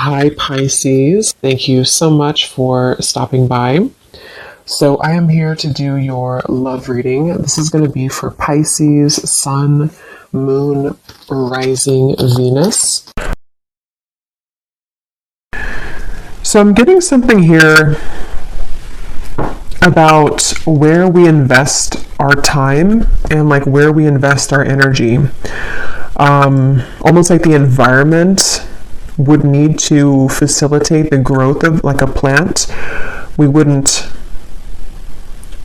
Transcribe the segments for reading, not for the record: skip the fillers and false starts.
Hi, Pisces. Thank you so much for stopping by. So, I am here to do your love reading. This is going to be for Pisces, Sun, Moon, Rising, Venus. So, I'm getting something here about where we invest our time and like where we invest our energy. Almost like the environment would need to facilitate the growth of like a plant. We wouldn't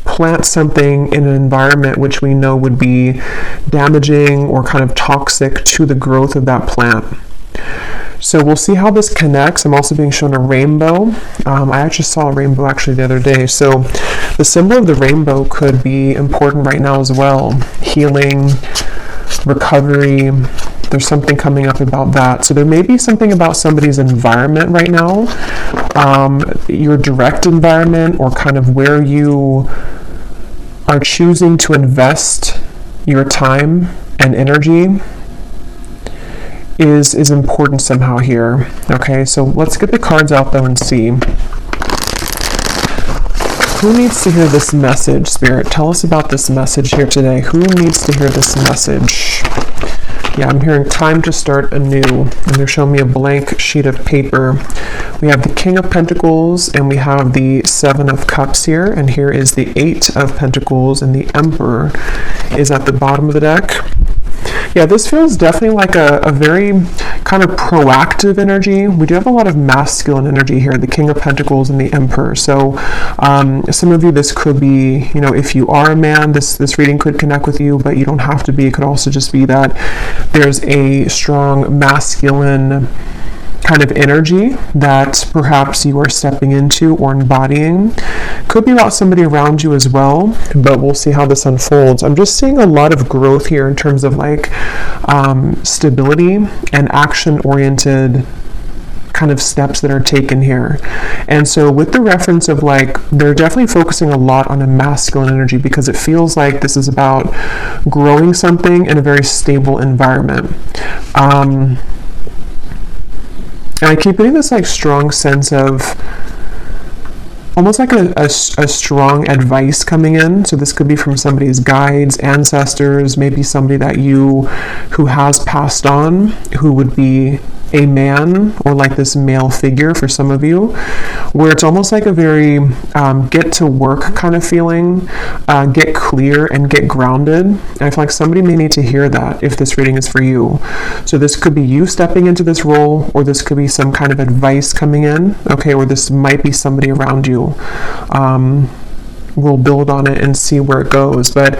plant something in an environment which we know would be damaging or kind of toxic to the growth of that plant. So we'll see how this connects. I'm also being shown a rainbow. I actually saw a rainbow actually the other day. So the symbol of the rainbow could be important right now as well. Healing, recovery. There's something coming up about that. So there may be something about somebody's environment right now, your direct environment, or kind of where you are choosing to invest your time and energy is important somehow here. Okay, so let's get the cards out though and see. Who needs to hear this message, Spirit? Tell us about this message here today. Who needs to hear this message? Yeah, I'm hearing time to start anew, and they're showing me a blank sheet of paper. We have the King of Pentacles, and we have the Seven of Cups here, and here is the Eight of Pentacles, and the Emperor is at the bottom of the deck. Yeah, this feels definitely like a very kind of proactive energy. We do have a lot of masculine energy here, the King of Pentacles and the Emperor. So some of you, this could be, you know, if you are a man, this reading could connect with you, but you don't have to be. It could also just be that there's a strong masculine kind of energy that perhaps you are stepping into or embodying. Could be about somebody around you as well, but we'll see how this unfolds. I'm just seeing a lot of growth here in terms of like stability and action-oriented kind of steps that are taken here. And so with the reference of like, they're definitely focusing a lot on a masculine energy because it feels like this is about growing something in a very stable environment. And I keep getting this like strong sense of almost like a strong advice coming in. So this could be from somebody's guides, ancestors, maybe somebody that who has passed on, who would be a man or like this male figure for some of you, where it's almost like a very get to work kind of feeling, get clear and get grounded. And I feel like somebody may need to hear that if this reading is for you. So this could be you stepping into this role, or this could be some kind of advice coming in, okay, or this might be somebody around you. We'll build on it and see where it goes, but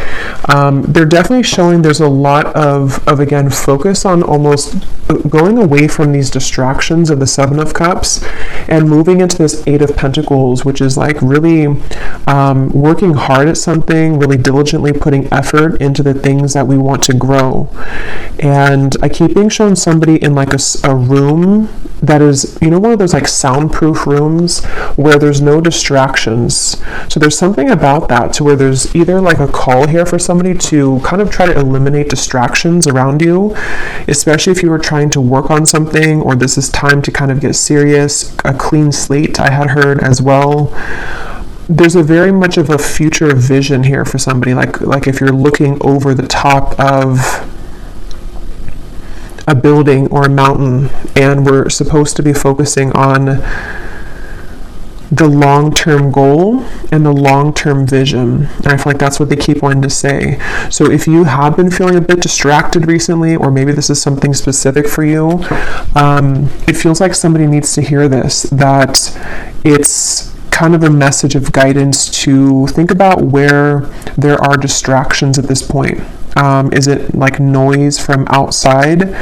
they're definitely showing there's a lot of again focus on almost going away from these distractions of the Seven of Cups and moving into this Eight of Pentacles, which is like really working hard at something, really diligently putting effort into the things that we want to grow. And I keep being shown somebody in like a room that is, you know, one of those like soundproof rooms where there's no distractions. So there's something about that to where there's either like a call here for somebody to kind of try to eliminate distractions around you, especially if you were trying to work on something, or this is time to kind of get serious, a clean slate I had heard as well. There's a very much of a future vision here for somebody, like if you're looking over the top of a building or a mountain, and we're supposed to be focusing on the long-term goal and the long-term vision. And I feel like that's what they keep wanting to say. So if you have been feeling a bit distracted recently, or maybe this is something specific for you, it feels like somebody needs to hear this, that it's kind of a message of guidance to think about where there are distractions at this point. Is it like noise from outside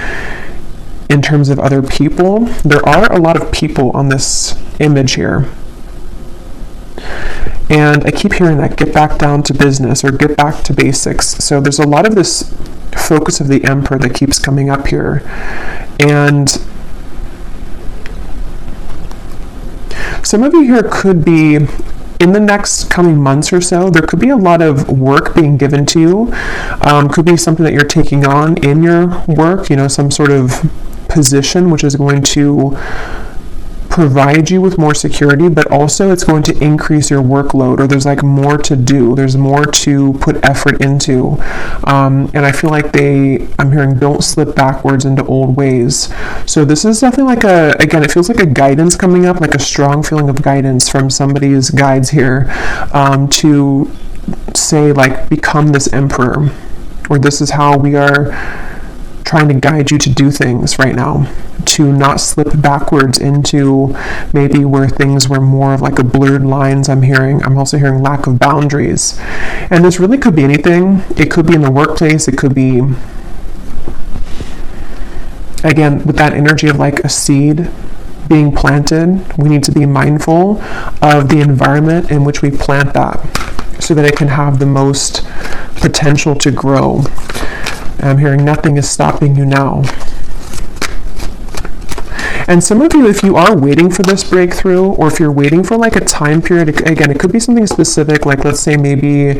in terms of other people? There are a lot of people on this image here. And I keep hearing that, get back down to business or get back to basics. So there's a lot of this focus of the Emperor that keeps coming up here. And some of you here could be, in the next coming months or so, there could be a lot of work being given to you. Could be something that you're taking on in your work, you know, some sort of position which is going to provide you with more security, but also it's going to increase your workload, or there's like more to do. There's more to put effort into. And I feel like I'm hearing don't slip backwards into old ways. So this is definitely like again, it feels like a guidance coming up, like a strong feeling of guidance from somebody's guides here, to say like, become this emperor, or this is how we are trying to guide you to do things right now, to not slip backwards into maybe where things were more of like a blurred lines. I'm also hearing lack of boundaries. And this really could be anything. It could be in the workplace. It could be, again, with that energy of like a seed being planted. We need to be mindful of the environment in which we plant that, so that it can have the most potential to grow. I'm hearing nothing is stopping you now. And some of you, if you are waiting for this breakthrough, or if you're waiting for like a time period, again, it could be something specific, like let's say maybe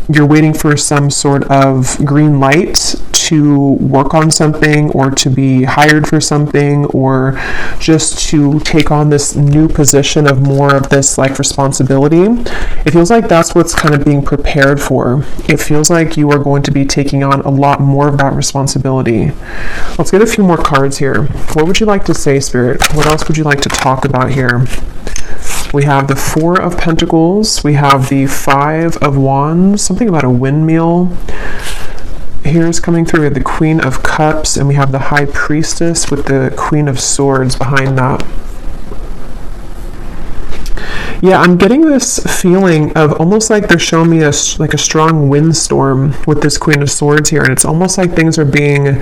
you're waiting for some sort of green light to work on something, or to be hired for something, or just to take on this new position of more of this like responsibility. It feels like that's what's kind of being prepared for. It feels like you are going to be taking on a lot more of that responsibility. Let's get a few more cards here. What would you like to say, Spirit? What else would you like to talk about here? We have the Four of Pentacles. We have the Five of Wands. Something about a windmill. Here's coming through. We have the Queen of Cups, and we have the High Priestess with the Queen of Swords behind that. Yeah, I'm getting this feeling of almost like they're showing me like a strong windstorm with this Queen of Swords here, and it's almost like things are being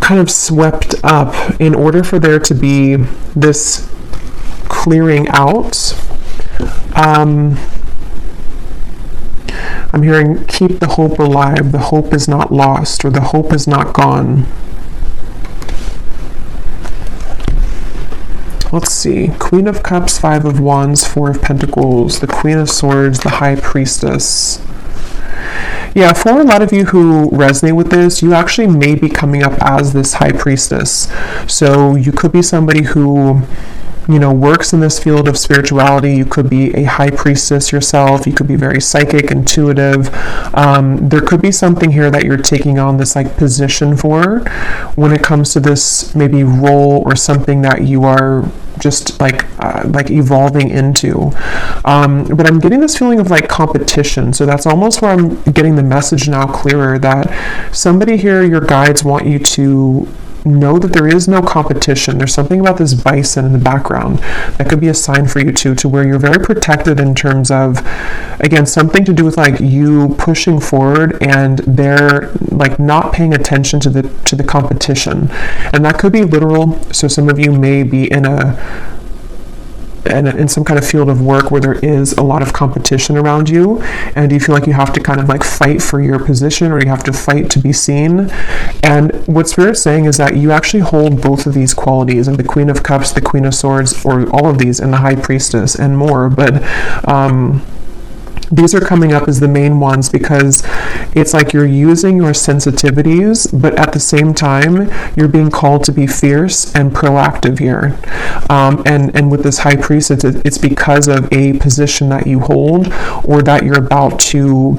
kind of swept up in order for there to be this clearing out. I'm hearing keep the hope alive. The hope is not lost, or the hope is not gone. Let's see. Queen of Cups, Five of Wands, Four of Pentacles, the Queen of Swords, the High Priestess. Yeah, for a lot of you who resonate with this, you actually may be coming up as this High Priestess. So you could be somebody who, you know, works in this field of spirituality. You could be a high priestess yourself. You could be very psychic, intuitive. There could be something here that you're taking on this like position for when it comes to this maybe role, or something that you are just like evolving into. But I'm getting this feeling of like competition. So that's almost where I'm getting the message now clearer, that somebody here, your guides want you to know that there is no competition. There's something about this bison in the background that could be a sign for you to where you're very protected in terms of, again, something to do with like you pushing forward, and they're like not paying attention to the competition. And that could be literal. So some of you may be in some kind of field of work where there is a lot of competition around you, and you feel like you have to kind of like fight for your position, or you have to fight to be seen. And what Spirit's saying is that you actually hold both of these qualities, of the Queen of Cups, the Queen of Swords, or all of these, and the High Priestess, and more. But these are coming up as the main ones because it's like you're using your sensitivities, but at the same time, you're being called to be fierce and proactive here. And with this High Priestess, it's because of a position that you hold or that you're about to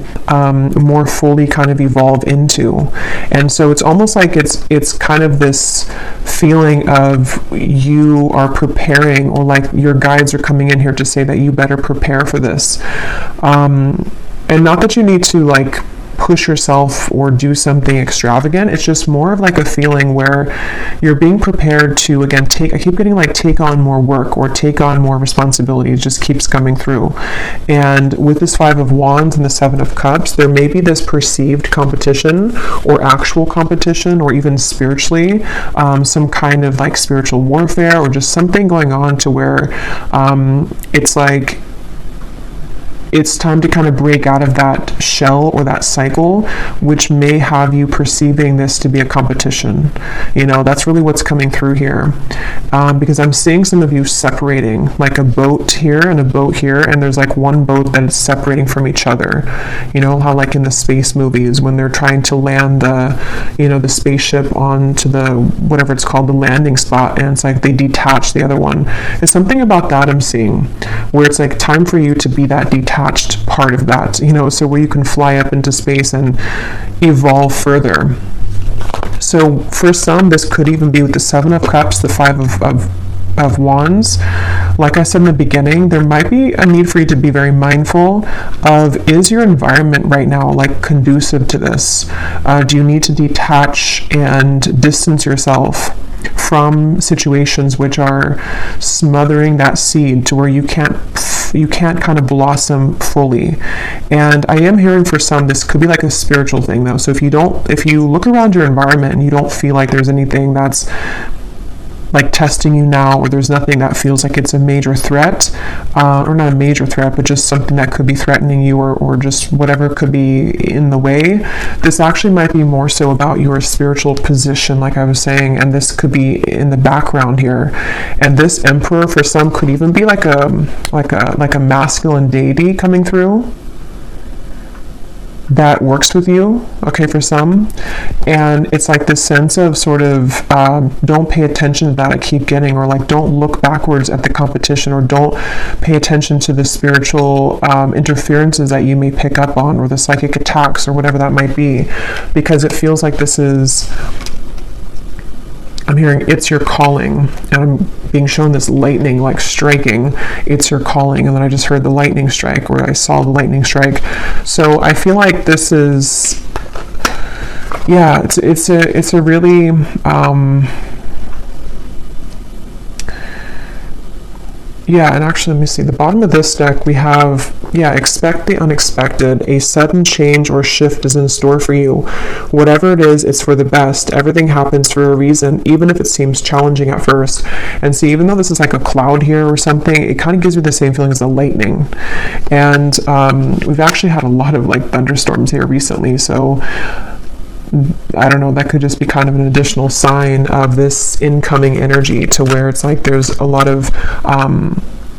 more fully kind of evolve into. And so it's almost like it's kind of this feeling of you are preparing, or like your guides are coming in here to say that you better prepare for this. And not that you need to like push yourself or do something extravagant. It's just more of like a feeling where you're being prepared to, again, I keep getting like take on more work or take on more responsibility. It just keeps coming through. And with this Five of Wands and the Seven of Cups, there may be this perceived competition or actual competition, or even spiritually, some kind of like spiritual warfare, or just something going on to where it's like it's time to kind of break out of that shell or that cycle, which may have you perceiving this to be a competition. You know, that's really what's coming through here. Because I'm seeing some of you separating, like a boat here and a boat here, and there's like one boat that is separating from each other. You know, how like in the space movies, when they're trying to land the spaceship onto the, whatever it's called, the landing spot, and it's like they detach the other one. There's something about that I'm seeing, where it's like time for you to be that detached part of that, you know, so where you can fly up into space and evolve further. So for some, this could even be with the Seven of Cups, the Five of Wands. Like I said in the beginning, there might be a need for you to be very mindful of, is your environment right now like conducive to this? Do you need to detach and distance yourself from situations which are smothering that seed to where you can't kind of blossom fully? And I am hearing for some, this could be like a spiritual thing though. So if you look around your environment and you don't feel like there's anything that's like testing you now, or there's nothing that feels like it's a major threat, or not a major threat, but just something that could be threatening you, or just whatever could be in the way, this actually might be more so about your spiritual position, like I was saying, and this could be in the background here. And this Emperor for some could even be like a masculine deity coming through that works with you, okay, for some. And it's like this sense of sort of don't pay attention to that I keep getting, or like don't look backwards at the competition, or don't pay attention to the spiritual interferences that you may pick up on, or the psychic attacks, or whatever that might be, because it feels like this is, I'm hearing it's your calling, and I'm being shown this lightning like striking, it's your calling, and then I just heard the lightning strike, or I saw the lightning strike. So I feel like this is, yeah, it's a really yeah, and actually, let me see, the bottom of this deck, we have, yeah, expect the unexpected. A sudden change or shift is in store for you. Whatever it is, it's for the best. Everything happens for a reason, even if it seems challenging at first. And see, even though this is like a cloud here or something, it kind of gives me the same feeling as the lightning. And we've actually had a lot of like thunderstorms here recently, so I don't know, that could just be kind of an additional sign of this incoming energy, to where it's like there's a lot of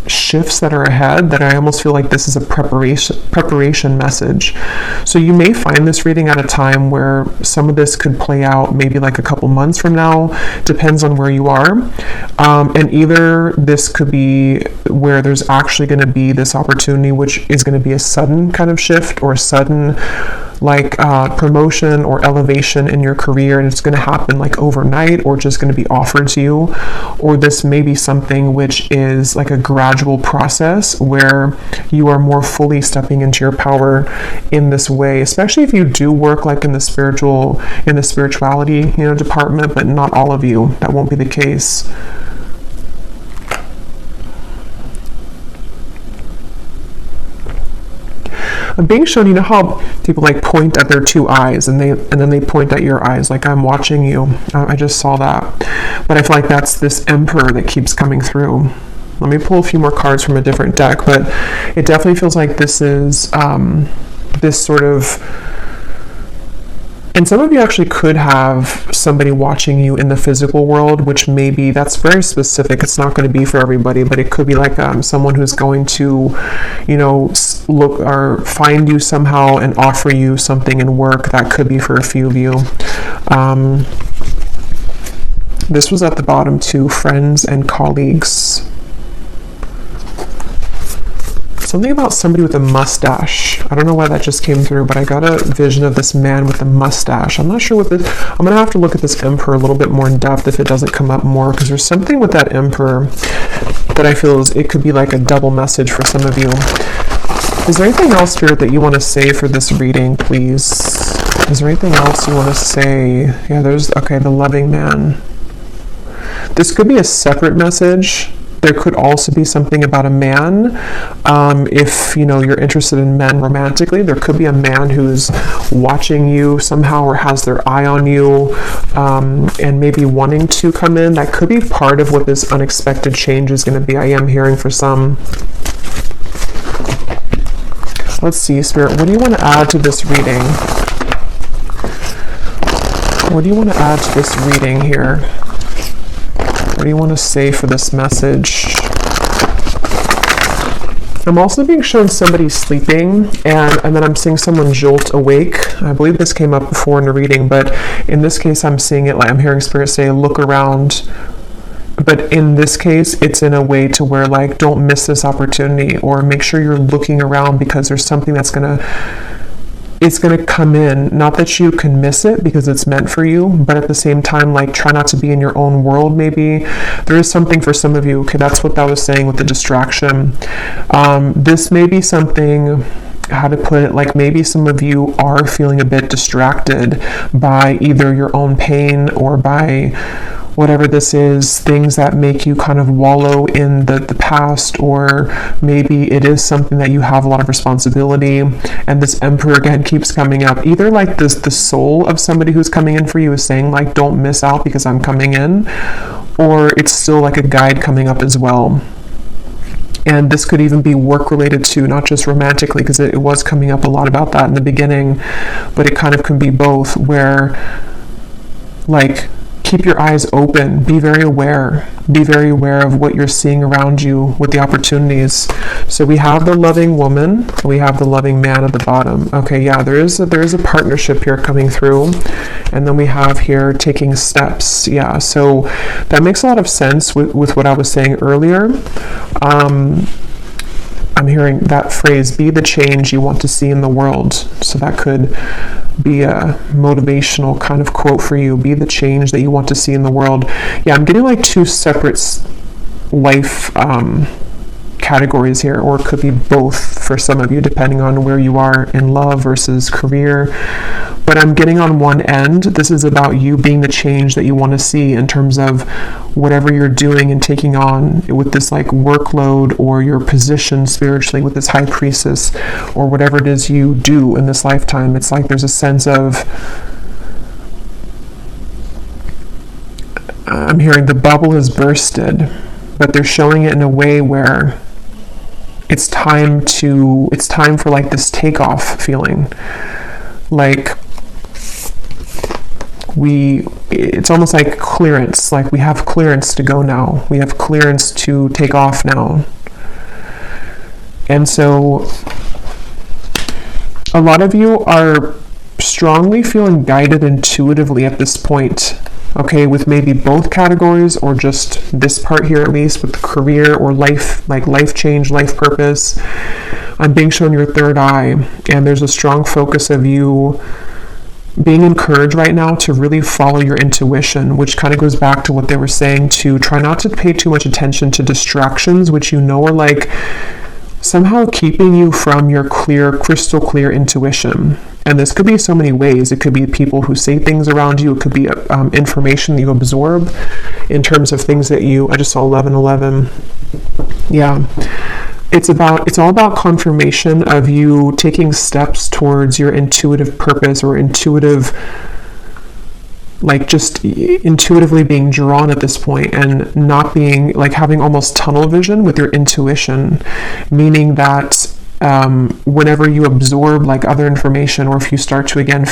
shifts that are ahead, that I almost feel like this is a preparation message. So you may find this reading at a time where some of this could play out maybe like a couple months from now, depends on where you are. And either this could be where there's actually going to be this opportunity, which is going to be a sudden kind of shift, or a sudden like promotion or elevation in your career, and it's going to happen like overnight, or just going to be offered to you. Or this may be something which is like a gradual process where you are more fully stepping into your power in this way, especially if you do work like in the spirituality, you know, department, but not all of you, that won't be the case. I'm being shown, you know how people like point at their two eyes, and then they point at your eyes, like I'm watching you. I just saw that. But I feel like that's this Emperor that keeps coming through. Let me pull a few more cards from a different deck, but it definitely feels like this is this sort of, and some of you actually could have somebody watching you in the physical world, which maybe that's very specific. It's not going to be for everybody, but it could be like someone who's going to, you know, look or find you somehow and offer you something in work. That could be for a few of you. This was at the bottom too, friends and colleagues. Something about somebody with a mustache. I don't know why that just came through, but I got a vision of this man with a mustache. I'm not sure what this, I'm going to have to look at this Emperor a little bit more in depth if it doesn't come up more, because there's something with that Emperor that I feel is, it could be like a double message for some of you. Is there anything else, Spirit, that you want to say for this reading, please? Is there anything else you want to say? Yeah, there's, okay, the loving man. This could be a separate message. There could also be something about a man. If, you know, you're interested in men romantically, there could be a man who's watching you somehow, or has their eye on you, and maybe wanting to come in. That could be part of what this unexpected change is going to be. I am hearing for some. Let's see, Spirit, what do you want to add to this reading? What do you want to add to this reading here? What do you want to say for this message? I'm also being shown somebody sleeping, and then I'm seeing someone jolt awake. I believe this came up before in the reading, but in this case, I'm seeing it like I'm hearing Spirit say, look around. But in this case, it's in a way to where, like, don't miss this opportunity, or make sure you're looking around, because there's something that's it's going to come in. Not that you can miss it because it's meant for you, but at the same time, like, try not to be in your own world. Maybe there is something for some of you. Okay, that's what that was saying with the distraction. This may be something, how to put it, like maybe some of you are feeling a bit distracted by either your own pain or by whatever this is, things that make you kind of wallow in the past, or maybe it is something that you have a lot of responsibility, and this Emperor again keeps coming up. Either like this, the soul of somebody who's coming in for you is saying, like, don't miss out because I'm coming in, or it's still like a guide coming up as well. And this could even be work related too, not just romantically, because it was coming up a lot about that in the beginning, but it kind of can be both, where, like, keep your eyes open, be very aware of what you're seeing around you with the opportunities. So we have the loving woman, we have the loving man at the bottom. Okay, yeah, there is a partnership here coming through, and then we have here taking steps. Yeah, so that makes a lot of sense with what I was saying earlier. I'm hearing that phrase, be the change you want to see in the world. So that could be a motivational kind of quote for you. Be the change that you want to see in the world. Yeah, I'm getting like two separate life categories here, or it could be both for some of you, depending on where you are in love versus career. But I'm getting on one end, this is about you being the change that you want to see in terms of whatever you're doing and taking on with this like workload, or your position spiritually with this high priestess, or whatever it is you do in this lifetime. It's like there's a sense of, I'm hearing the bubble has bursted, but they're showing it in a way where it's time for like this takeoff feeling. Like it's almost like clearance, like we have clearance to go now. We have clearance to take off now. And so a lot of you are strongly feeling guided intuitively at this point. Okay, with maybe both categories, or just this part here, at least with career or life, like life change, life purpose. I'm being shown your third eye, and there's a strong focus of you being encouraged right now to really follow your intuition, which kind of goes back to what they were saying, to try not to pay too much attention to distractions, which you know are like somehow keeping you from your crystal clear intuition. And this could be so many ways. It could be people who say things around you. It could be information that you absorb in terms of things that I just saw 1111. Yeah. It's all about confirmation of you taking steps towards your intuitive purpose, or intuitive, like just intuitively being drawn at this point, and not being like having almost tunnel vision with your intuition, meaning that whenever you absorb like other information, or if you start to again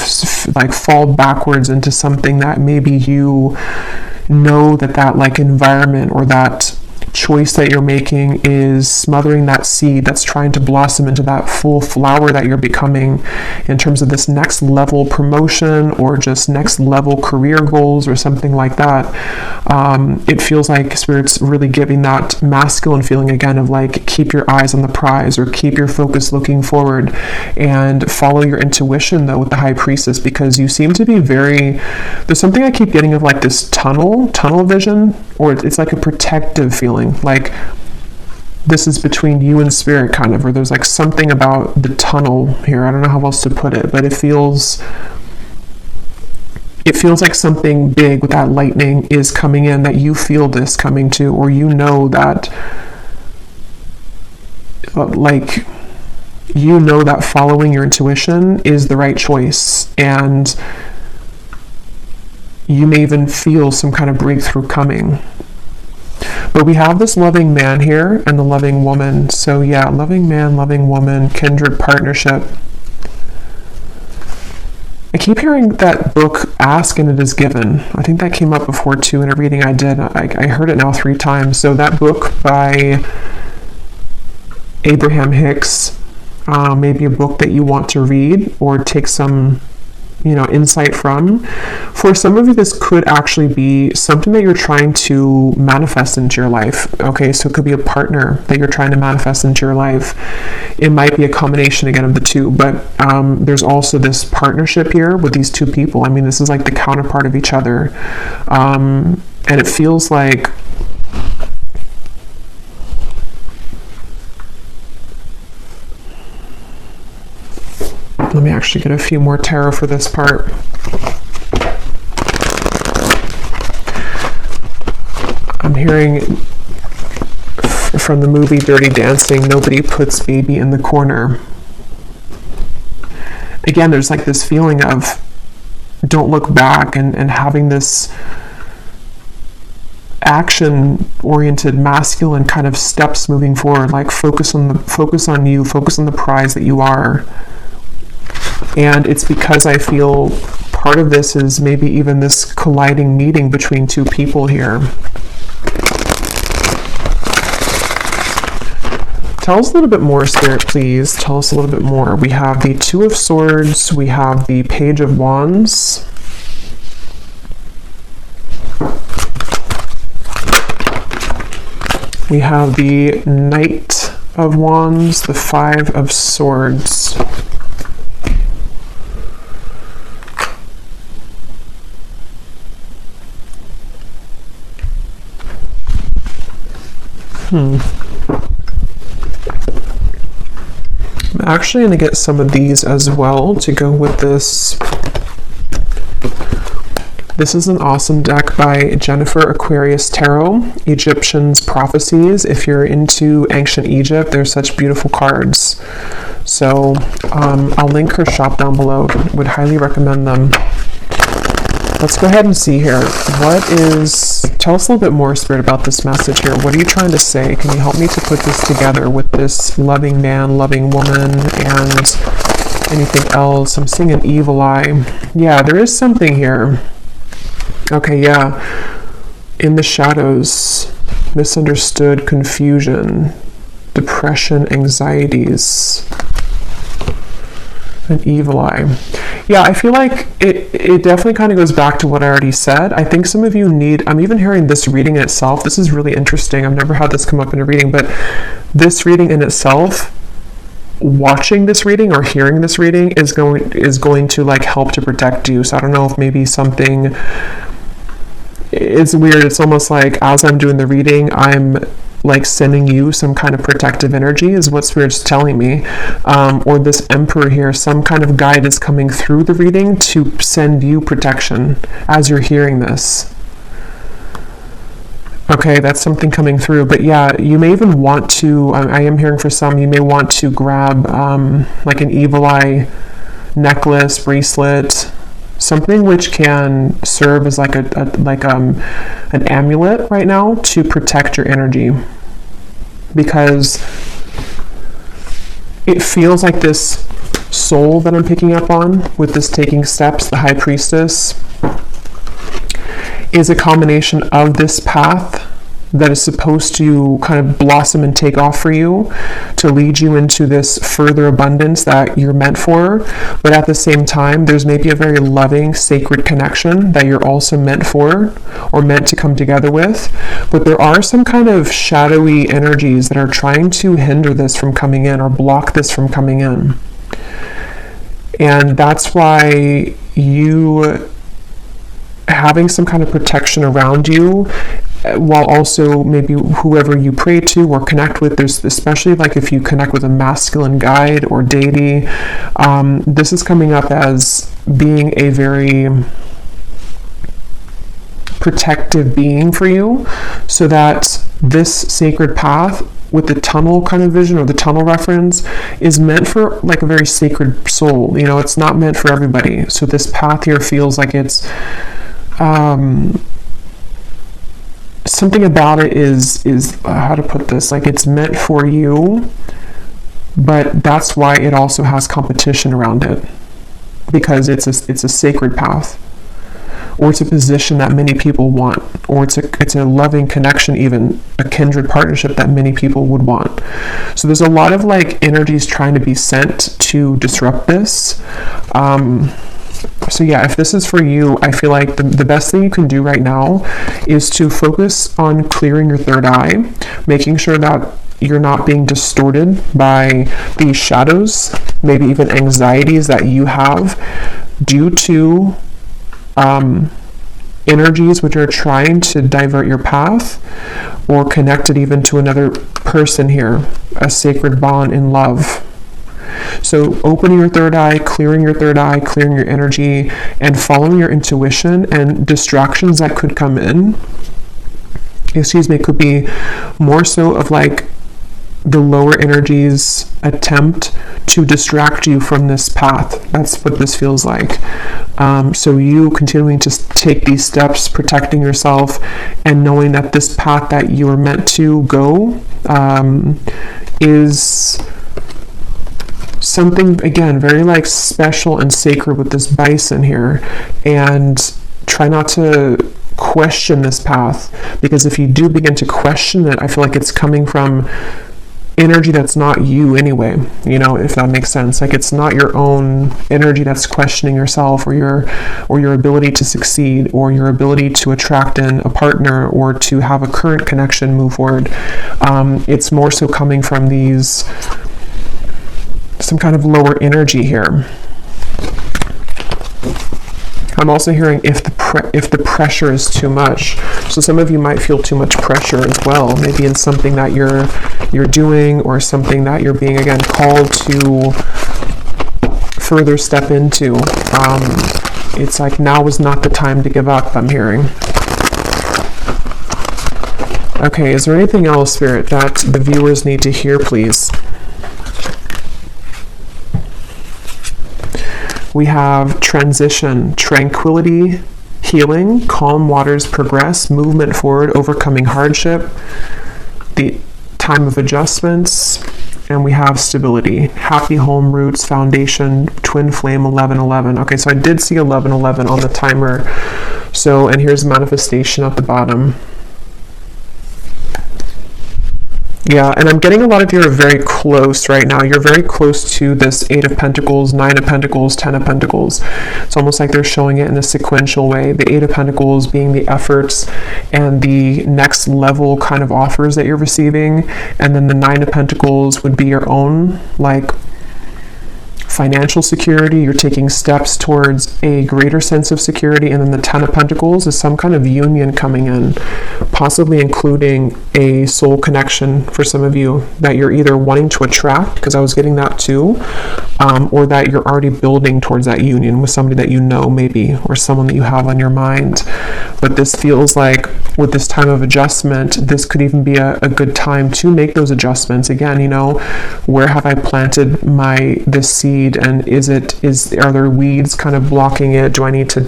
like fall backwards into something that maybe you know that like environment or that choice that you're making is smothering that seed that's trying to blossom into that full flower that you're becoming in terms of this next level promotion, or just next level career goals, or something like that. It feels like Spirit's really giving that masculine feeling again of like, keep your eyes on the prize, or keep your focus looking forward, and follow your intuition though with the high priestess, because you seem to be there's something I keep getting of like this tunnel vision, or it's like a protective feeling, like this is between you and Spirit kind of, or there's like something about the tunnel here. I don't know how else to put it, but it feels like something big with that lightning is coming in, that you feel this coming to, or you know that following your intuition is the right choice, and you may even feel some kind of breakthrough coming. But we have this loving man here and the loving woman. So yeah, loving man, loving woman, kindred partnership. I keep hearing that book, Ask and It Is Given. I think that came up before too in a reading I did. I heard it now 3 times. So that book by Abraham Hicks, maybe a book that you want to read or take some, insight from. For some of you, this could actually be something that you're trying to manifest into your life. Okay, so it could be a partner that you're trying to manifest into your life. It might be a combination again of the two, but there's also this partnership here with these 2 people. I mean, this is like the counterpart of each other. And it feels like let me actually get a few more tarot for this part. I'm hearing from the movie Dirty Dancing, nobody puts baby in the corner. Again, there's like this feeling of don't look back and having this action-oriented masculine kind of steps moving forward, like focus on you, focus on the prize that you are. And it's because I feel part of this is maybe even this colliding meeting between 2 people here. Tell us a little bit more, Spirit, please. Tell us a little bit more. We have the 2 of Swords. We have the Page of Wands. We have the Knight of Wands, the 5 of Swords. I'm actually going to get some of these as well to go with this. This is an awesome deck by Jennifer Aquarius Tarot, Egyptians Prophecies. If you're into ancient Egypt, there's such beautiful cards. So I'll link her shop down below. Would highly recommend them. Let's go ahead and see here. Tell us a little bit more, Spirit, about this message here. What are you trying to say? Can you help me to put this together with this loving man, loving woman, and anything else? I'm seeing an evil eye. Yeah, there is something here. Okay, yeah. In the shadows, misunderstood, confusion, depression, anxieties, an evil eye. Yeah, I feel like it definitely kind of goes back to what I already said. I think some of you I'm even hearing this reading in itself. This is really interesting. I've never had this come up in a reading, but this reading in itself, watching this reading or hearing this reading is going to like help to protect you. So I don't know if maybe something, it's weird. It's almost like as I'm doing the reading, I'm like sending you some kind of protective energy is what Spirit's telling me. Or this Emperor here, some kind of guide is coming through the reading to send you protection as you're hearing this. Okay, that's something coming through. But yeah, you may even want to, I am hearing for some, you may want to grab like an evil eye necklace, bracelet, something which can serve as like an amulet right now to protect your energy, because it feels like this soul that I'm picking up on with this taking steps, the High Priestess, is a combination of this path that is supposed to kind of blossom and take off for you to lead you into this further abundance that you're meant for. But at the same time, there's maybe a very loving, sacred connection that you're also meant for or meant to come together with. But there are some kind of shadowy energies that are trying to hinder this from coming in or block this from coming in. And that's why you having some kind of protection around you, while also maybe whoever you pray to or connect with, there's especially like if you connect with a masculine guide or deity, this is coming up as being a very protective being for you, so that this sacred path with the tunnel kind of vision or the tunnel reference is meant for like a very sacred soul. You know, it's not meant for everybody. So this path here feels like it's something about it is how to put this, like it's meant for you, but that's why it also has competition around it, because it's a sacred path, or it's a position that many people want, or it's a loving connection, even a kindred partnership that many people would want. So there's a lot of like energies trying to be sent to disrupt this. So yeah, if this is for you, I feel like the best thing you can do right now is to focus on clearing your third eye, making sure that you're not being distorted by these shadows, maybe even anxieties that you have due to energies which are trying to divert your path, or connect it even to another person here, a sacred bond in love. So opening your third eye, clearing your energy, and following your intuition, and distractions that could come in, could be more so of like the lower energies attempt to distract you from this path. That's what this feels like. So you continuing to take these steps, protecting yourself, and knowing that this path that you are meant to go is something, again, very like special and sacred with this bison here. And try not to question this path, because if you do begin to question it, I feel like it's coming from energy that's not you anyway, if that makes sense. Like it's not your own energy that's questioning yourself, or your ability to succeed, or your ability to attract in a partner, or to have a current connection move forward. It's more so coming from some kind of lower energy here. I'm also hearing if the pressure is too much. So some of you might feel too much pressure as well, maybe in something that you're doing, or something that you're being, again, called to further step into. It's like now is not the time to give up, I'm hearing. Okay, is there anything else, Spirit, that the viewers need to hear, please? We have transition, tranquility, healing, calm waters progress, movement forward, overcoming hardship, the time of adjustments, and we have stability, happy home, roots, foundation, twin flame, 1111. Okay, so I did see 1111 on the timer. So, and here's manifestation at the bottom. Yeah, and I'm getting a lot of you are very close right now. You're very close to this 8 of Pentacles, 9 of Pentacles, 10 of Pentacles. It's almost like they're showing it in a sequential way. The 8 of Pentacles being the efforts and the next level kind of offers that you're receiving. And then the 9 of Pentacles would be your own, like, financial security. You're taking steps towards a greater sense of security. And then the 10 of Pentacles is some kind of union coming in, possibly including a soul connection for some of you that you're either wanting to attract, because I was getting that too, or that you're already building towards that union with somebody that you know, maybe, or someone that you have on your mind. But this feels like with this time of adjustment, this could even be a good time to make those adjustments. Again, where have I planted this seed? And are there weeds kind of blocking it? Do I need to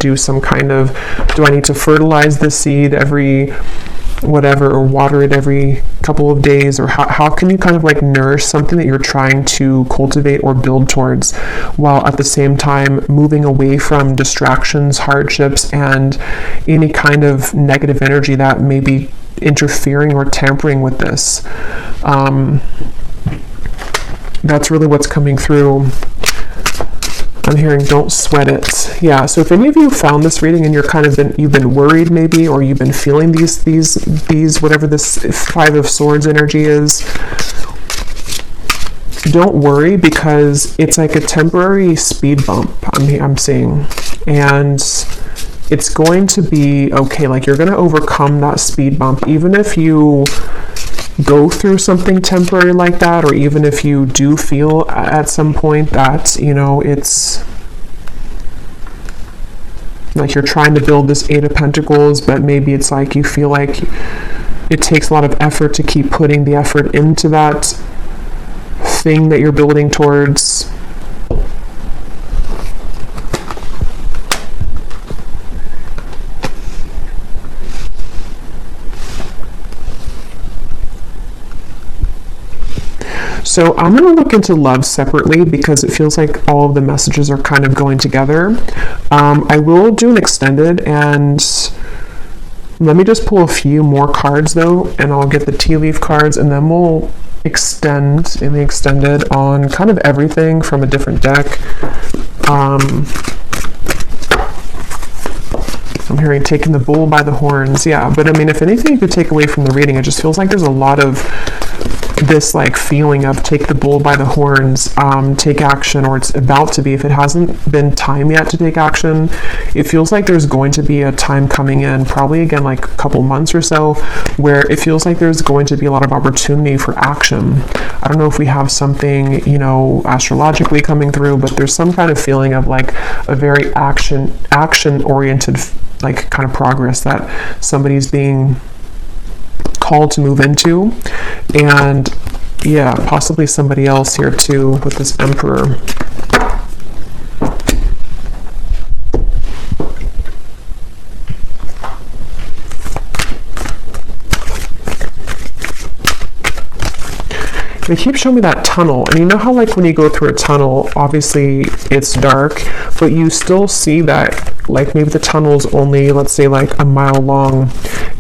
fertilize the seed every whatever, or water it every couple of days? Or how can you kind of like nourish something that you're trying to cultivate or build towards, while at the same time moving away from distractions, hardships, and any kind of negative energy that may be interfering or tampering with this? That's really what's coming through. I'm hearing don't sweat it. Yeah, so if any of you found this reading and you've been worried maybe, or you've been feeling these whatever this 5 of Swords energy is, don't worry, because it's like a temporary speed bump I'm seeing, and it's going to be okay. Like, you're going to overcome that speed bump, even if you go through something temporary like that, or even if you do feel at some point that it's like you're trying to build this 8 of Pentacles, but maybe it's like you feel like it takes a lot of effort to keep putting the effort into that thing that you're building towards. So I'm going to look into love separately because it feels like all of the messages are kind of going together. I will do an extended, and let me just pull a few more cards though, and I'll get the tea leaf cards, and then we'll extend in the extended on kind of everything from a different deck. I'm hearing taking the bull by the horns. Yeah, but I mean, if anything you could take away from the reading, it just feels like there's a lot of this like feeling of take the bull by the horns, take action, or it's about to be. If it hasn't been time yet to take action, it feels like there's going to be a time coming in, probably again like a couple months or so, where it feels like there's going to be a lot of opportunity for action. I don't know if we have something, you know, astrologically coming through, but there's some kind of feeling of like a very action oriented like kind of progress that somebody's being called to move into. And yeah, possibly somebody else here too with this Emperor. They keep showing me that tunnel, and you know how like when you go through a tunnel, obviously it's dark, but you still see that like maybe the tunnel's only, let's say, like a mile long,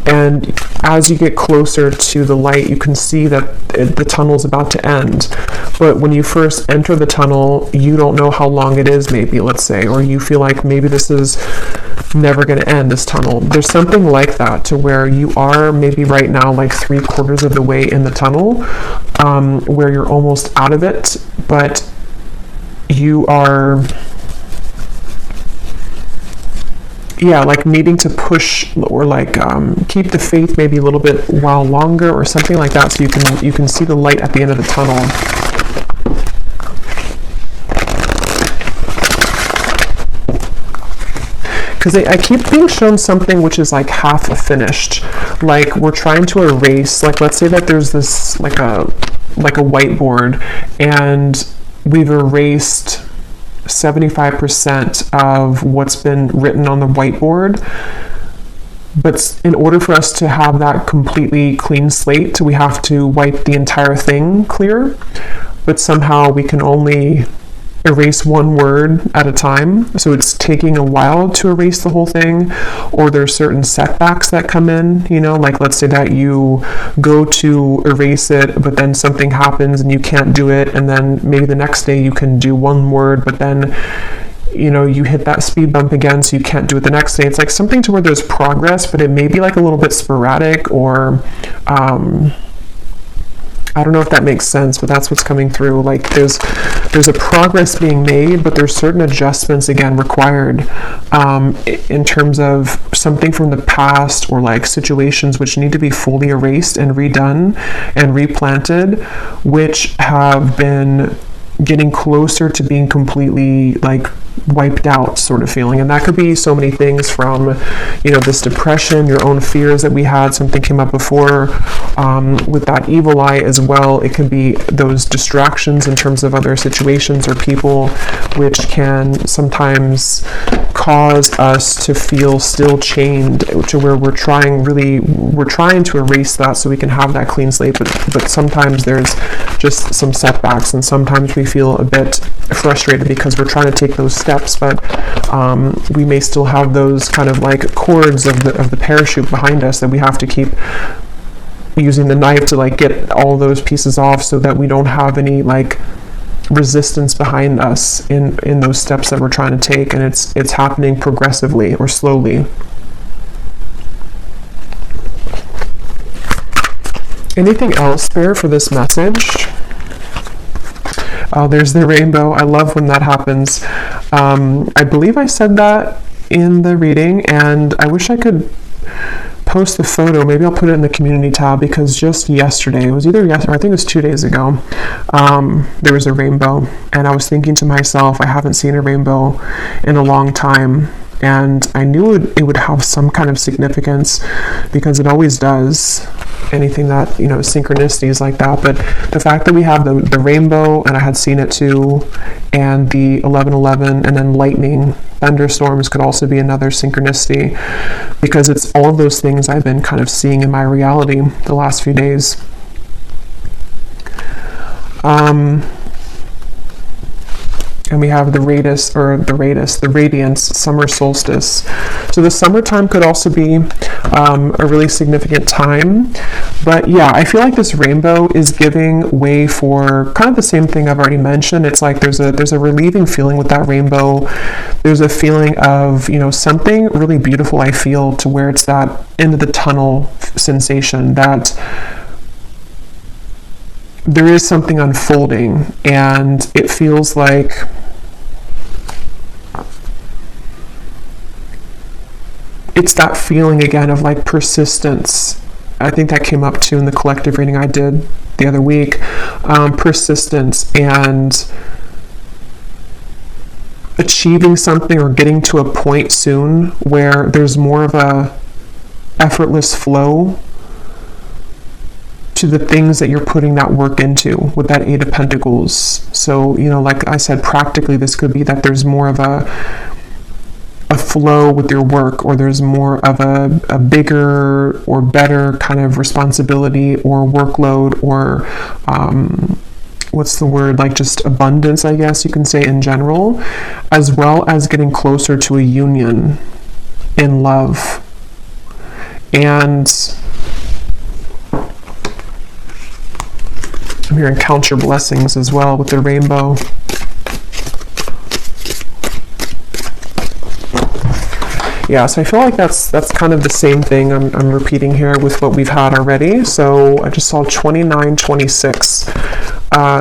and as you get closer to the light, you can see that the tunnel's about to end. But when you first enter the tunnel, you don't know how long it is, maybe, let's say, or you feel like maybe this is never going to end, this tunnel. There's something like that, to where you are maybe right now like 3/4 of the way in the tunnel, where you're almost out of it, but you are, yeah, like needing to push or like keep the faith maybe a little bit while longer or something like that, so you can see the light at the end of the tunnel. Because I keep being shown something which is like half finished, like we're trying to erase, like let's say that there's this like a whiteboard, and we've erased 75% of what's been written on the whiteboard. But in order for us to have that completely clean slate, we have to wipe the entire thing clear. But somehow we can only erase one word at a time, so it's taking a while to erase the whole thing. Or there's certain setbacks that come in, you know, like let's say that you go to erase it, but then something happens and you can't do it, and then maybe the next day you can do one word, but then, you know, you hit that speed bump again, so you can't do it the next day. It's like something to where there's progress, but it may be like a little bit sporadic, or I don't know if that makes sense, but that's what's coming through. Like there's a progress being made, but there's certain adjustments again required in terms of something from the past, or like situations which need to be fully erased and redone and replanted, which have been getting closer to being completely like wiped out sort of feeling. And that could be so many things, from, you know, this depression, your own fears that we had, something came up before with that evil eye as well. It can be those distractions in terms of other situations or people, which can sometimes cause us to feel still chained, to where we're trying to erase that so we can have that clean slate, but sometimes there's just some setbacks, and sometimes we feel a bit frustrated because we're trying to take those steps, but we may still have those kind of like cords of the parachute behind us that we have to keep using the knife to like get all those pieces off, so that we don't have any like resistance behind us in those steps that we're trying to take, and it's happening progressively or slowly. Anything else, Spirit, for this message? Oh, there's the rainbow. I love when that happens. I believe I said that in the reading, and I wish I could post the photo. Maybe I'll put it in the community tab, because just yesterday, it was either yesterday, I think it was 2 days ago, there was a rainbow, and I was thinking to myself, I haven't seen a rainbow in a long time, and I knew it would have some kind of significance, because it always does. Anything that, you know, synchronicities like that. But the fact that we have the rainbow, and I had seen it too, and the 11:11, and then lightning, thunderstorms could also be another synchronicity, because it's all of those things I've been kind of seeing in my reality the last few days. And we have the radiance, summer solstice. So the summertime could also be a really significant time. But yeah, I feel like this rainbow is giving way for kind of the same thing I've already mentioned. It's like there's a relieving feeling with that rainbow. There's a feeling of, something really beautiful, I feel, to where it's that end of the tunnel sensation, that there is something unfolding, and it feels like it's that feeling again of like persistence. I think that came up too in the collective reading I did the other week. Persistence and achieving something or getting to a point soon where there's more of a effortless flow to the things that you're putting that work into with that Eight of Pentacles. So, like I said, practically this could be that there's more of a flow with your work, or there's more of a bigger or better kind of responsibility or workload, or what's the word, like just abundance, I guess you can say, in general, as well as getting closer to a union in love. And I'm hearing count your blessings as well with the rainbow. Yeah, so I feel like that's kind of the same thing I'm repeating here with what we've had already. So I just saw 29, 26.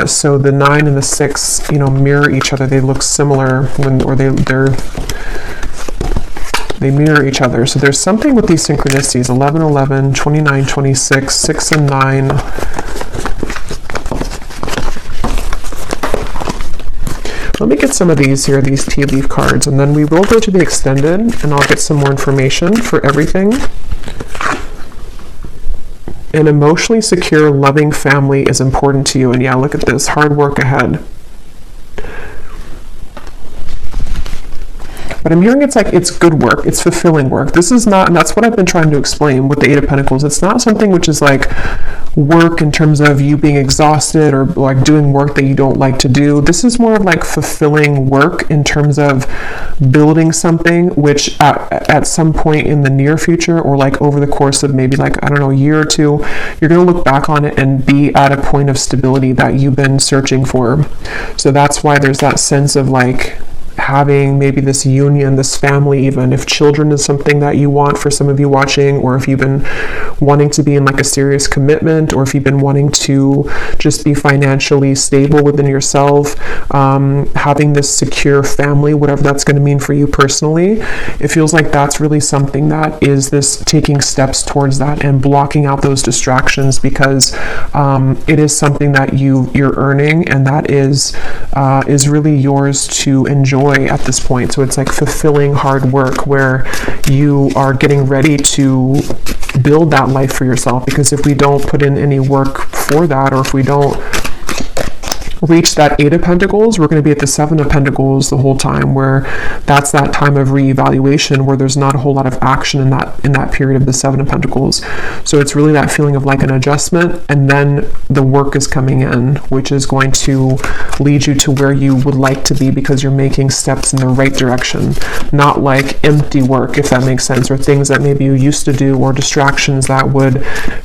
So the 9 and the 6, mirror each other. They look similar they mirror each other. So there's something with these synchronicities: 11, 11, 29, 26, 6 and 9. Let me get some of these tea leaf cards, and then we will go to the extended, and I'll get some more information for everything. An emotionally secure, loving family is important to you. And yeah, look at this, hard work ahead. But I'm hearing it's good work, it's fulfilling work. This is not, and that's what I've been trying to explain with the Eight of Pentacles. It's not something which is like work in terms of you being exhausted or like doing work that you don't like to do. This is more of like fulfilling work in terms of building something which at some point in the near future, or like over the course of maybe like, I don't know, a year or two, you're going to look back on it and be at a point of stability that you've been searching for. So that's why there's that sense of like having maybe this union, this family, even if children is something that you want for some of you watching, or if you've been wanting to be in like a serious commitment, or if you've been wanting to just be financially stable within yourself, having this secure family, whatever that's going to mean for you personally, it feels like that's really something that is this taking steps towards that and blocking out those distractions, because it is something that you're earning, and that is really yours to enjoy at this point. So it's like fulfilling hard work where you are getting ready to build that life for yourself, because if we don't put in any work for that, or if we don't reach that Eight of Pentacles, we're going to be at the Seven of Pentacles the whole time, where that's that time of reevaluation where there's not a whole lot of action in that period of the Seven of Pentacles. So it's really that feeling of like an adjustment, and then the work is coming in, which is going to lead you to where you would like to be, because you're making steps in the right direction, not like empty work, if that makes sense, or things that maybe you used to do, or distractions that would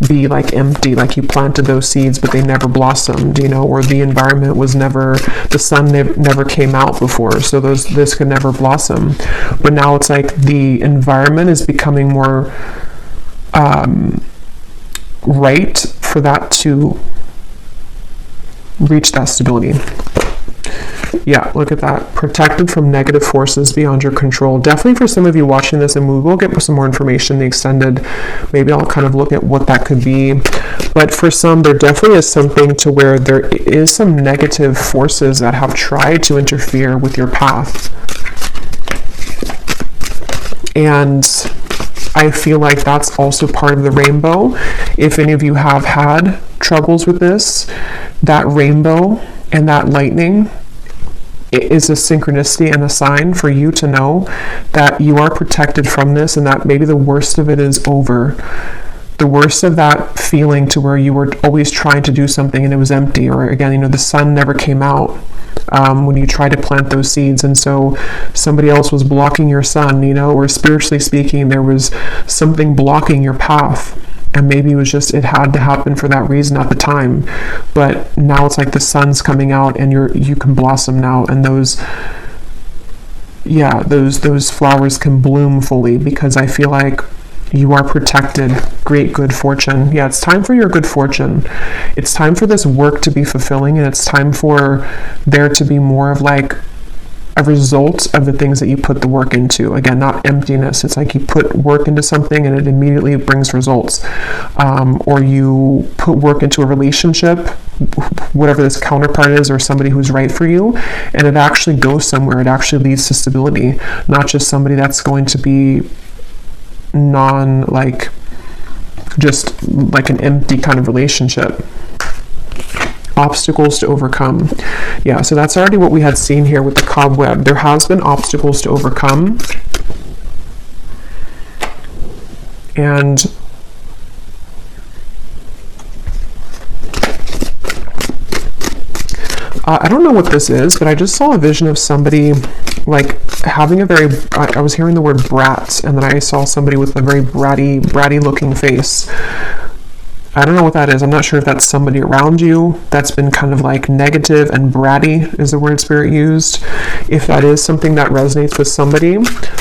be like empty, like you planted those seeds but they never blossomed, or the environment was never, the sun never came out before, so this could never blossom. But now it's like the environment is becoming more right for that to reach that stability. Yeah, look at that. Protected from negative forces beyond your control. Definitely for some of you watching this, and we will get some more information in the extended. Maybe I'll kind of look at what that could be. But for some, there definitely is something to where there is some negative forces that have tried to interfere with your path. And I feel like that's also part of the rainbow. If any of you have had troubles with this, that rainbow and that lightning, it is a synchronicity and a sign for you to know that you are protected from this, and that maybe the worst of it is over. the worst of that feeling to where you were always trying to do something and it was empty, or again, the sun never came out when you tried to plant those seeds, and so somebody else was blocking your sun, or spiritually speaking, there was something blocking your path. And maybe it had to happen for that reason at the time. But now it's like the sun's coming out and you can blossom now, and those flowers can bloom fully, because I feel like you are protected. Great good fortune. Yeah, it's time for your good fortune. It's time for this work to be fulfilling, and it's time for there to be more of like a result of the things that you put the work into. Again, not emptiness. It's like you put work into something and it immediately brings results. Or you put work into a relationship, whatever this counterpart is, or somebody who's right for you, and it actually goes somewhere. It actually leads to stability, not just somebody that's going to be just like an empty kind of relationship. Obstacles to overcome. Yeah, so that's already what we had seen here with the cobweb. There has been obstacles to overcome. And I don't know what this is, but I just saw a vision of somebody like having I was hearing the word brat, and then I saw somebody with a very bratty looking face. I don't know what that is. I'm not sure if that's somebody around you that's been kind of like negative, and bratty is the word Spirit used. If that is something that resonates with somebody,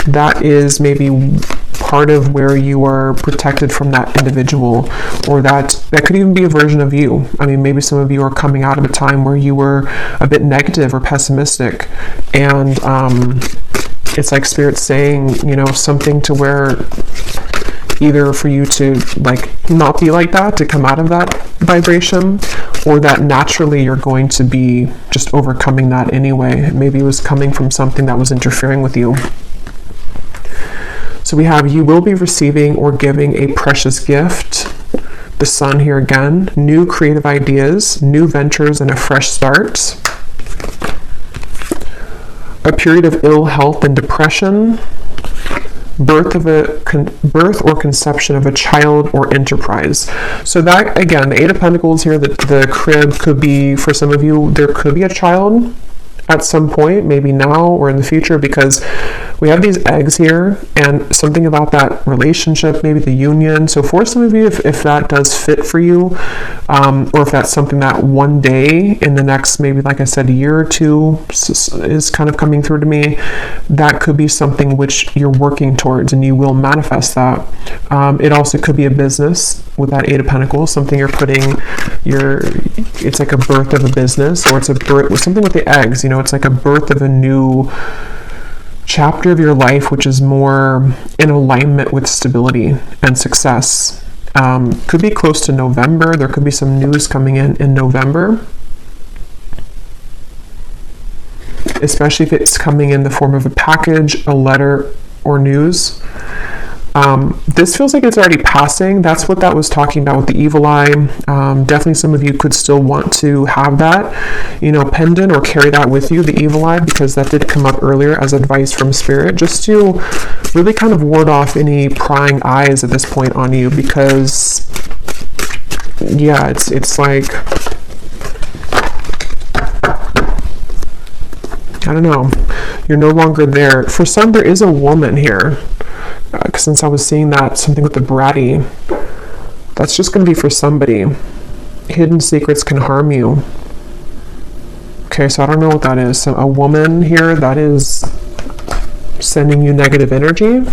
that is maybe part of where you are protected from that individual, or that could even be a version of you. I mean, maybe some of you are coming out of a time where you were a bit negative or pessimistic, and it's like Spirit saying, something to where either for you to like not be like that, to come out of that vibration, or that naturally you're going to be just overcoming that anyway. Maybe it was coming from something that was interfering with you. So we have, you will be receiving or giving a precious gift. The sun here again, new creative ideas, new ventures, and a fresh start. A period of ill health and depression. Birth or conception of a child or enterprise. So that, again, the Eight of Pentacles here, the crib could be, for some of you, there could be a child at some point, maybe now or in the future, because we have these eggs here, and something about that relationship, maybe the union. So for some of you, if that does fit for you, or if that's something that one day in the next, maybe like I said, a year or two is kind of coming through to me, that could be something which you're working towards, and you will manifest that. It also could be a business with that Eight of Pentacles, something you're putting it's like a birth of a business, or it's a birth with something with the eggs, it's like a birth of a new chapter of your life, which is more in alignment with stability and success. Could be close to November. There could be some news coming in November, especially if it's coming in the form of a package, a letter, or news. This feels like it's already passing. That's what that was talking about with the evil eye. Definitely some of you could still want to have that, pendant, or carry that with you, the evil eye, because that did come up earlier as advice from Spirit, just to really kind of ward off any prying eyes at this point on you, because yeah, it's like, I don't know, you're no longer there. For some, there is a woman here. Since I was seeing that, something with the bratty, that's just going to be for somebody. Hidden secrets can harm you. Okay, so I don't know what that is. So a woman here that is sending you negative energy.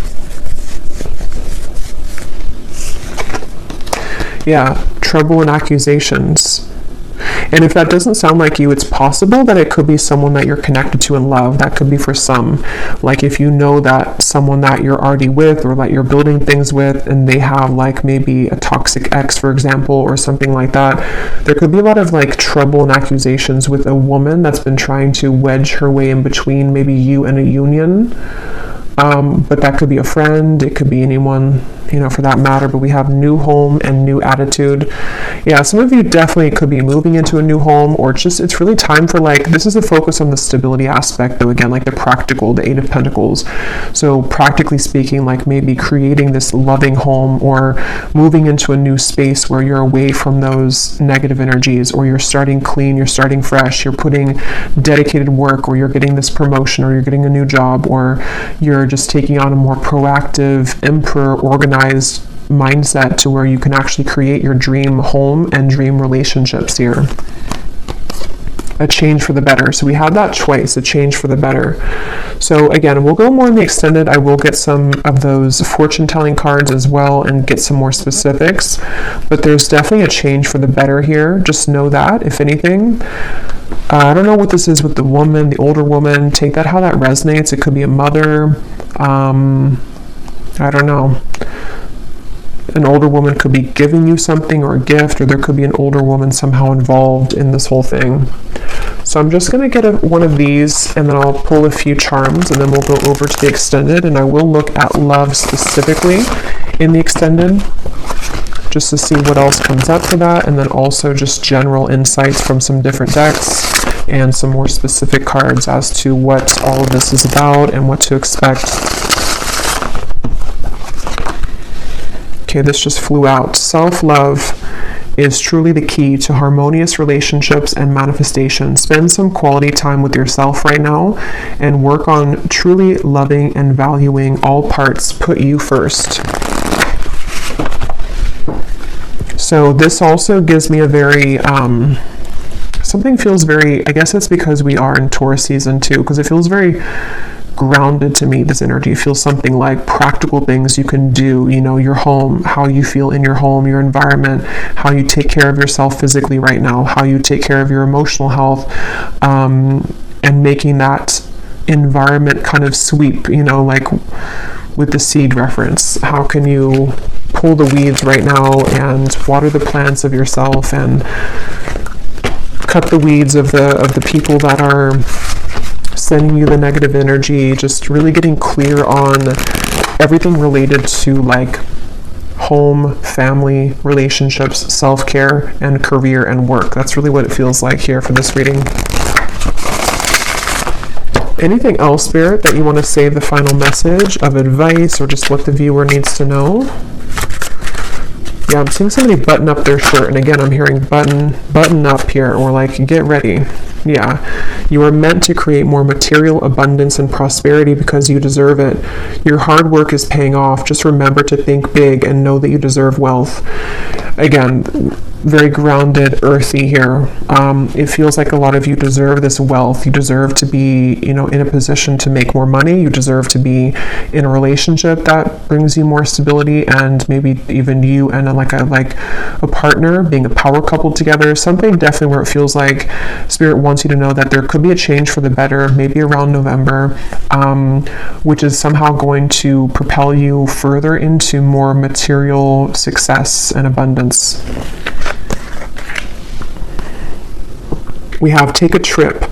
Yeah, trouble and accusations. And if that doesn't sound like you, it's possible that it could be someone that you're connected to in love. That could be for some. Like if you know that someone that you're already with, or that you're building things with, and they have like maybe a toxic ex, for example, or something like that, there could be a lot of like trouble and accusations with a woman that's been trying to wedge her way in between maybe you and a union. But that could be a friend. It could be anyone for that matter, but we have new home and new attitude. Yeah, some of you definitely could be moving into a new home, or it's really time for this is a focus on the stability aspect, though, again, the practical, the Eight of Pentacles. So practically speaking, maybe creating this loving home, or moving into a new space where you're away from those negative energies, or you're starting clean, you're starting fresh, you're putting dedicated work, or you're getting this promotion, or you're getting a new job, or you're just taking on a more proactive, emperor, organized mindset to where you can actually create your dream home and dream relationships here. A change for the better. So we have that twice, a change for the better. So again, we'll go more in the extended. I will get some of those fortune telling cards as well and get some more specifics, but there's definitely a change for the better here. Just know that, if anything. I don't know what this is with the woman, the older woman. Take that how that resonates. It could be a mother. I don't know. An older woman could be giving you something, or a gift, or there could be an older woman somehow involved in this whole thing. So I'm just going to get one of these, and then I'll pull a few charms, and then we'll go over to the extended, and I will look at love specifically in the extended, just to see what else comes up for that, and then also just general insights from some different decks, and some more specific cards as to what all of this is about and what to expect. Okay, this just flew out. Self-love is truly the key to harmonious relationships and manifestation. Spend some quality time with yourself right now and work on truly loving and valuing all parts. Put you first. So this also gives me a very, something feels very, I guess it's because we are in Taurus season too, because it feels very grounded to me, this energy. It feels something like practical things you can do, your home, how you feel in your home, your environment, how you take care of yourself physically right now, how you take care of your emotional health, and making that environment kind of sweep, with the seed reference. How can you pull the weeds right now and water the plants of yourself and cut the weeds of the people that are sending you the negative energy, just really getting clear on everything related to home, family, relationships, self-care, and career and work. That's really what it feels like here for this reading. Anything else, Spirit, that you want to save the final message of advice, or just what the viewer needs to know? Yeah, I'm seeing somebody button up their shirt, and again, I'm hearing button up here, or get ready. Yeah, you are meant to create more material abundance and prosperity because you deserve it. Your hard work is paying off. Just remember to think big and know that you deserve wealth. Again, very grounded, earthy here. It feels like a lot of you deserve this wealth. You deserve to be, in a position to make more money. You deserve to be in a relationship that brings you more stability, and maybe even you and a partner being a power couple together. Something definitely where it feels like Spirit wants you to know that there could be a change for the better, maybe around November, which is somehow going to propel you further into more material success and abundance. We have take a trip.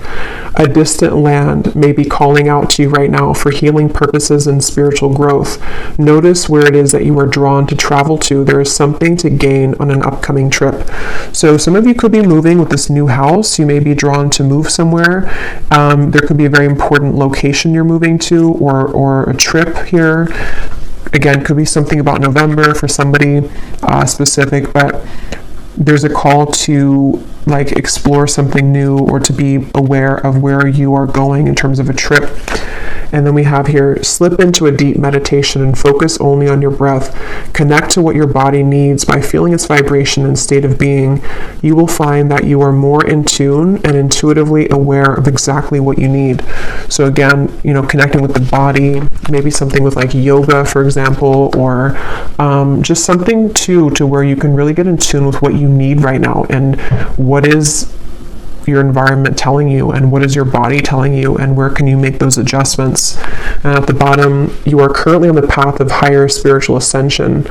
A distant land may be calling out to you right now for healing purposes and spiritual growth. Notice where it is that you are drawn to travel to. There is something to gain on an upcoming trip. So some of you could be moving with this new house. You may be drawn to move somewhere. There could be a very important location you're moving to, or a trip here. Again, could be something about November for somebody specific, but there's a call to explore something new, or to be aware of where you are going in terms of a trip. And then we have here, slip into a deep meditation and focus only on your breath. Connect to what your body needs by feeling its vibration and state of being. You will find that you are more in tune and intuitively aware of exactly what you need. So again, connecting with the body, maybe something with yoga, for example, or just something to where you can really get in tune with what you need right now, and what is your environment telling you, and what is your body telling you, and where can you make those adjustments. And at the bottom, you are currently on the path of higher spiritual ascension.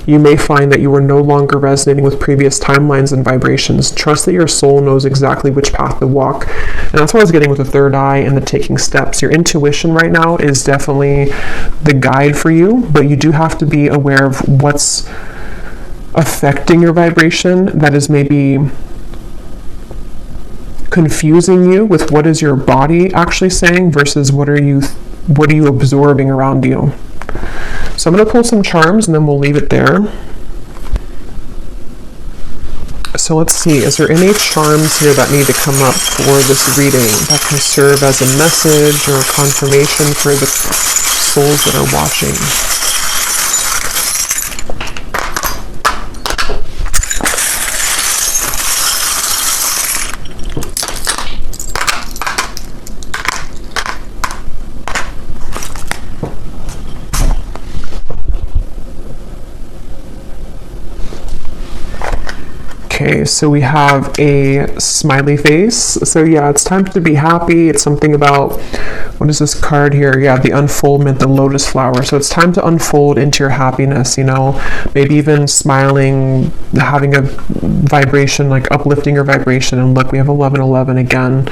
You may find that you are no longer resonating with previous timelines and vibrations. Trust that your soul knows exactly which path to walk. And that's what I was getting with the third eye and the taking steps. Your intuition right now is definitely the guide for you, but you do have to be aware of what's affecting your vibration that is maybe confusing you with what is your body actually saying versus what are you absorbing around you. So I'm going to pull some charms and then we'll leave it there. So let's see, is there any charms here that need to come up for this reading that can serve as a message or a confirmation for the souls that are watching? Okay, so we have a smiley face. So yeah, it's time to be happy. It's something about, what is this card here? Yeah, the unfoldment, the lotus flower. So it's time to unfold into your happiness, you know, maybe even smiling, having a vibration, like uplifting your vibration. And look, we have 1111 again.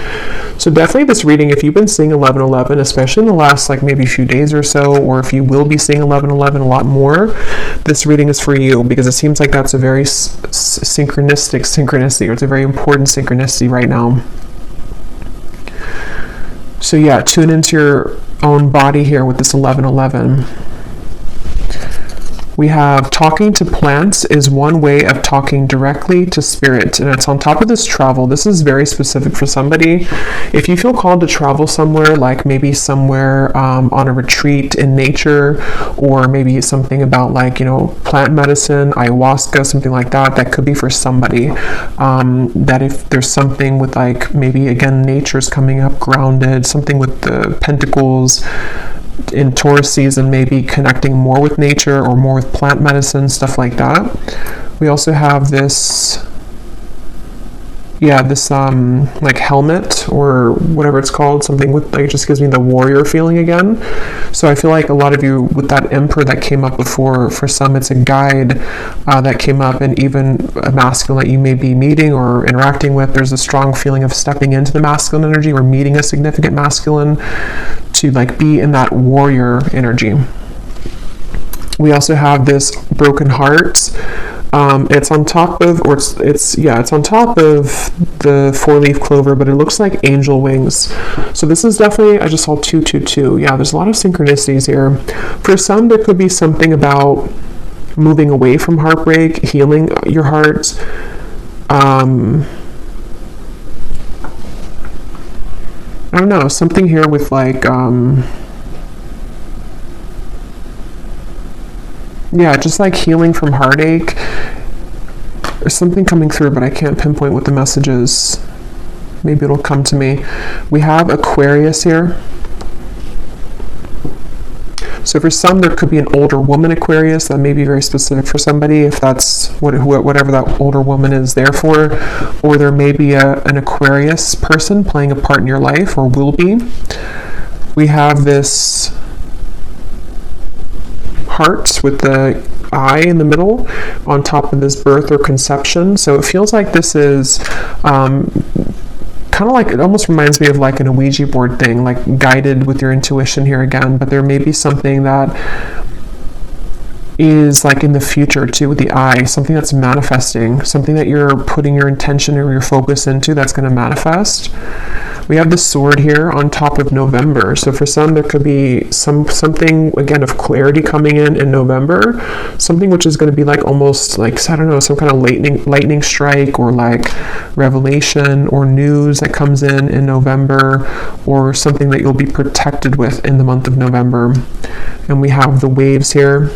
So definitely this reading, if you've been seeing 1111, especially in the last like maybe few days or so, or if you will be seeing 1111 a lot more, this reading is for you, because it seems like that's a very synchronicity, or it's a very important synchronicity right now. So yeah, tune into your own body here with this 1111. We have talking to plants is one way of talking directly to spirit, and it's on top of this travel. This is very specific for somebody. If you feel called to travel somewhere, like maybe somewhere on a retreat in nature, or maybe something about like, you know, plant medicine, ayahuasca, something like that, that could be for somebody. That if there's something with like, maybe again, nature's coming up, grounded, something with the pentacles, in Taurus season, maybe connecting more with nature or more with plant medicine, stuff like that. We also have this, yeah, this like helmet or whatever it's called, something with like, it just gives me the warrior feeling again. So I feel like a lot of you with that emperor that came up before, for some it's a guide that came up, and even a masculine that you may be meeting or interacting with, there's a strong feeling of stepping into the masculine energy or meeting a significant masculine to like be in that warrior energy. We also have this broken heart. It's on top of, or it's on top of the 4-leaf clover, but it looks like angel wings. So this is definitely, I just saw 222. Yeah, there's a lot of synchronicities here. For some, there could be something about moving away from heartbreak, healing your heart. I don't know, something here with like, yeah, just like healing from heartache. There's something coming through, but I can't pinpoint what the message is. Maybe it'll come to me. We have Aquarius here. So for some, there could be an older woman Aquarius that may be very specific for somebody, if that's whatever that older woman is there for. Or there may be an Aquarius person playing a part in your life, or will be. We have this heart with the eye in the middle on top of this birth or conception. So it feels like this is kind of like, it almost reminds me of like an Ouija board thing, like guided with your intuition here again, but there may be something that is like in the future too with the eye, something that's manifesting, something that you're putting your intention or your focus into that's going to manifest. We have the sword here on top of November. So for some, there could be something, again, of clarity coming in November, something which is going to be like almost like, I don't know, some kind of lightning strike, or like revelation or news that comes in November, or something that you'll be protected with in the month of November. And we have the waves here.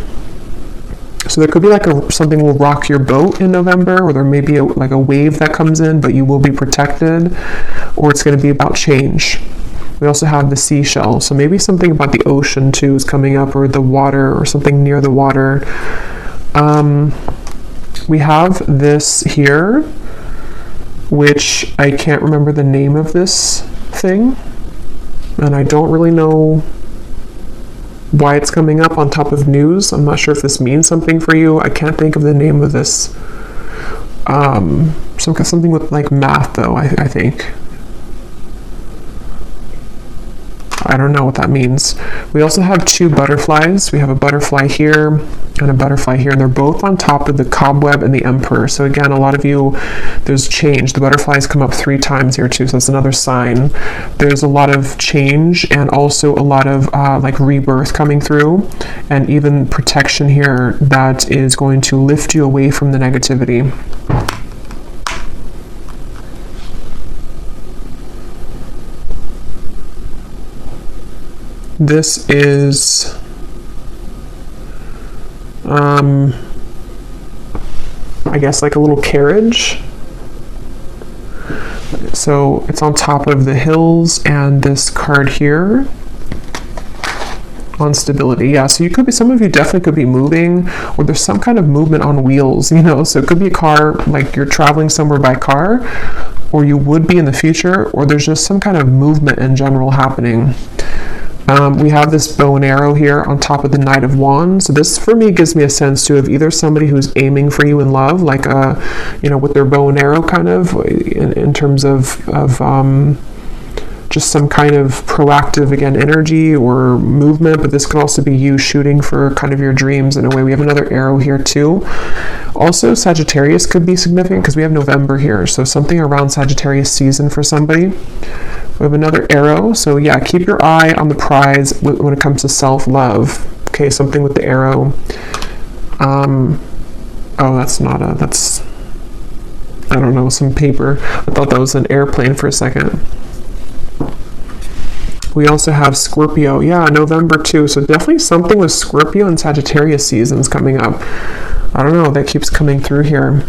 So there could be like something will rock your boat in November, or there may be like a wave that comes in, but you will be protected, or it's going to be about change. We also have the seashell. So maybe something about the ocean too is coming up, or the water, or something near the water. We have this here. which I can't remember the name of this thing, and I don't really know why it's coming up on top of news. I'm not sure if this means something for you. I can't think of the name of this. Something with like math though, I think. I don't know what that means. We also have two butterflies. We have a butterfly here and a butterfly here, and they're both on top of the cobweb and the emperor. So again, a lot of you, there's change. The butterflies come up 3 times here too, so that's another sign. There's a lot of change and also a lot of like rebirth coming through, and even protection here that is going to lift you away from the negativity. This is I guess like a little carriage. So it's on top of the hills, and this card here on stability. Yeah, so you could be, some of you definitely could be moving, or there's some kind of movement on wheels, you know, so it could be a car, like you're traveling somewhere by car, or you would be in the future, or there's just some kind of movement in general happening. We have this bow and arrow here on top of the Knight of Wands. So this, for me, gives me a sense too of either somebody who's aiming for you in love, like you know, with their bow and arrow, kind of in terms of just some kind of proactive, again, energy or movement. But this could also be you shooting for kind of your dreams in a way. We have another arrow here too. Also, Sagittarius could be significant because we have November here, so something around Sagittarius season for somebody. We have another arrow, so yeah, keep your eye on the prize when it comes to self-love. Okay, something with the arrow. Oh, that's not a, that's, I don't know, some paper. I thought that was an airplane for a second. We also have Scorpio. Yeah, November too, so definitely something with Scorpio and Sagittarius seasons coming up. I don't know, that keeps coming through here.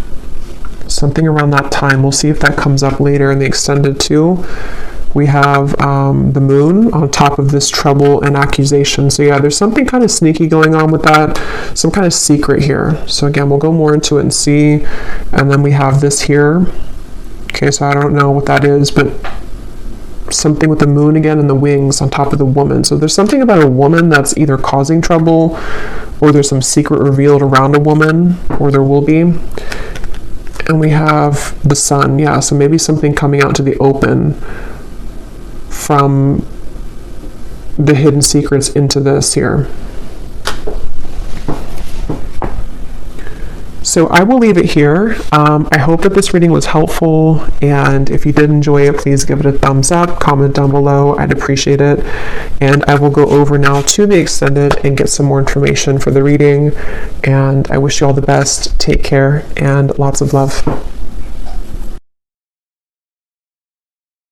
Something around that time. We'll see if that comes up later in the extended too. We have the moon on top of this trouble and accusation. So yeah, there's something kind of sneaky going on with that, some kind of secret here. So again, we'll go more into it and see. And then we have this here. Okay, so I don't know what that is, but something with the moon again and the wings on top of the woman. So there's something about a woman that's either causing trouble, or there's some secret revealed around a woman, or there will be. And we have the sun. Yeah, so maybe something coming out to the open from the hidden secrets into this here. So I will leave it here. I hope that this reading was helpful, and if you did enjoy it, please give it a thumbs up, comment down below. I'd appreciate it. And I will go over now to the extended and get some more information for the reading. And I wish you all the best. Take care and lots of love.